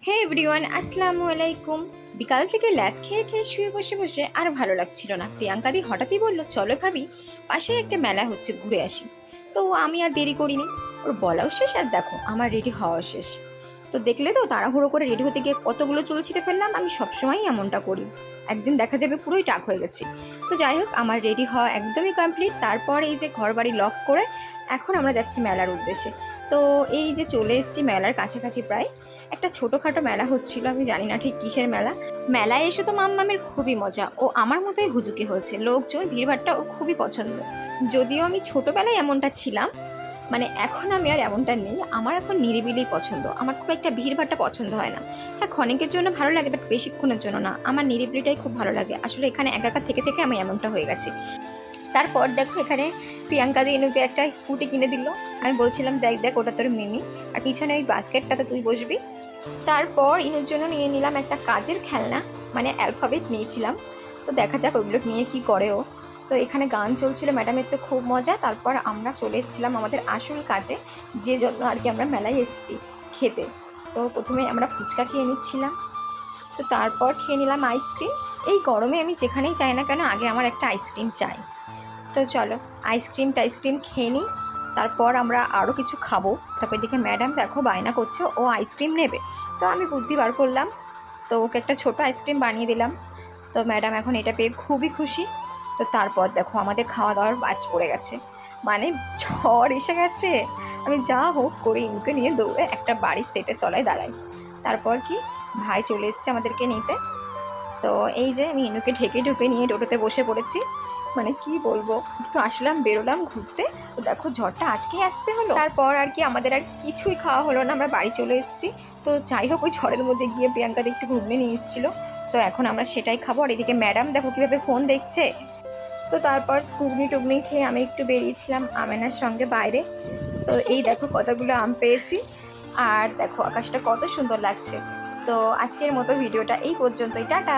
হে everyone, আসসালামু আলাইকুম। বিকাল থেকে ল্যাদ খেয়ে খেয়ে শুয়ে বসে বসে আর ভালো লাগছিল না। প্রিয়াঙ্কাদি হঠাৎই বলল, চলো ভাবি, পাশে একটা মেলা হচ্ছে, ঘুরে আসি। তো আমি আর দেরি করিনি, ওর বলাও শেষ আর দেখো আমার রেডি হওয়া শেষ। তো দেখলে তো তাড়াহুড়ো করে রেডি হতে গিয়ে কতগুলো চুল ছিঁড়ে ফেললাম। আমি সবসময়ই এমনটা করি, একদিন দেখা যাবে পুরোই টাক হয়ে গেছি। তো যাই হোক, আমার রেডি হওয়া একদমই কমপ্লিট। তারপর এই যে ঘর বাড়ি লক করে এখন আমরা যাচ্ছি মেলার উদ্দেশ্যে। তো এই যে চলে এসেছি মেলার কাছাকাছি, প্রায় একটা ছোটোখাটো মেলা হচ্ছিল, আমি জানি না ঠিক কিসের মেলা। মেলায় এসে তো মাম্মামের খুবই মজা, ও আমার মতোই হুজুকি হয়েছে, লোকজন ভিড়ভাড়টা ও খুবই পছন্দ। যদিও আমি ছোটোবেলায় এমনটা ছিলাম, মানে এখন আমি আর এমনটা নেই। আমার এখন নিরিবিলি পছন্দ, আমার খুব একটা ভিড়ভাড়টা পছন্দ হয় না। হ্যাঁ, ক্ষণিকের জন্য ভালো লাগে, বাট বেশিক্ষণের জন্য না। আমার নিরিবিলিটাই খুব ভালো লাগে। আসলে এখানে একা একা থেকে থেকে আমি এমনটা হয়ে গেছি। তারপর দেখো এখানে প্রিয়াঙ্কা দি ইনুকে একটা স্কুটি কিনে দিল। আমি বলছিলাম, দেখ দেখ ওটা তোর মিমি, আর পিছনে ওই বাস্কেটটাতে তুই বসবি। তারপর ইনুর জন্য নিয়ে নিলাম একটা কাজের খেলনা, মানে অ্যালফাবেট নিয়েছিলাম। তো দেখা যাক ওগুলো নিয়ে কি করে ও। তো এখানে গান চলছিল, ম্যাডামের তো খুব মজা। তারপর আমরা চলে এসেছিলাম আমাদের আসল কাজে, যে জন্য আর কি আমরা মেলায় এসেছি, খেতে। তো প্রথমে আমরা ফুচকা খেয়ে নিচ্ছিলাম, তো তারপর খেয়ে নিলাম আইসক্রিম। এই গরমে আমি যেখানেই যাই না কেন, আগে আমার একটা আইসক্রিম চাই। তো চলো আইসক্রিম খেয়ে নিই, তারপর আমরা আরও কিছু খাবো। তারপর দেখে ম্যাডাম দেখো বায়না করছে, ও আইসক্রিম নেবে। তো আমি বুদ্ধি বার করলাম, তো ওকে একটা ছোটো আইসক্রিম বানিয়ে দিলাম। তো ম্যাডাম এখন এটা পেয়ে খুবই খুশি। তো তারপর দেখো আমাদের খাওয়া দাওয়ার বাজ পড়ে গেছে, মানে ঝড় এসে গেছে। আমি যা হোক করে ইনুকে নিয়ে দৌড়ে একটা বাড়ির সেটের তলায় দাঁড়াই। তারপর কি, ভাই চলে এসছে আমাদেরকে নিতে। তো এই যে আমি ইনুকে ঢেকে ঢুকে নিয়ে টোটোতে বসে পড়েছি। মানে কি বলবো, একটু আসলাম, বেরোলাম ঘুরতে, তো দেখো ঝড়টা আজকেই আসতে হলো। তারপর আর কি আমাদের আর কিছুই খাওয়া হলো না, আমরা বাড়ি চলে এসেছি। তো যাই হোক, ওই ঝড়ের মধ্যে গিয়ে প্রিয়াঙ্কা একটু ঘুগনি নিয়ে এসেছিলো, তো এখন আমরা সেটাই খাবো। আর এদিকে ম্যাডাম দেখো কীভাবে ফোন দেখছে। তো তারপর ঘুগনি টুগনি খেয়ে আমি একটু বেরিয়েছিলাম আমেনার সঙ্গে বাইরে। তো এই দেখো কতগুলো আম পেয়েছি, আর দেখো আকাশটা কত সুন্দর লাগছে। তো আজকের মতো ভিডিওটা এই পর্যন্তই, টাটা।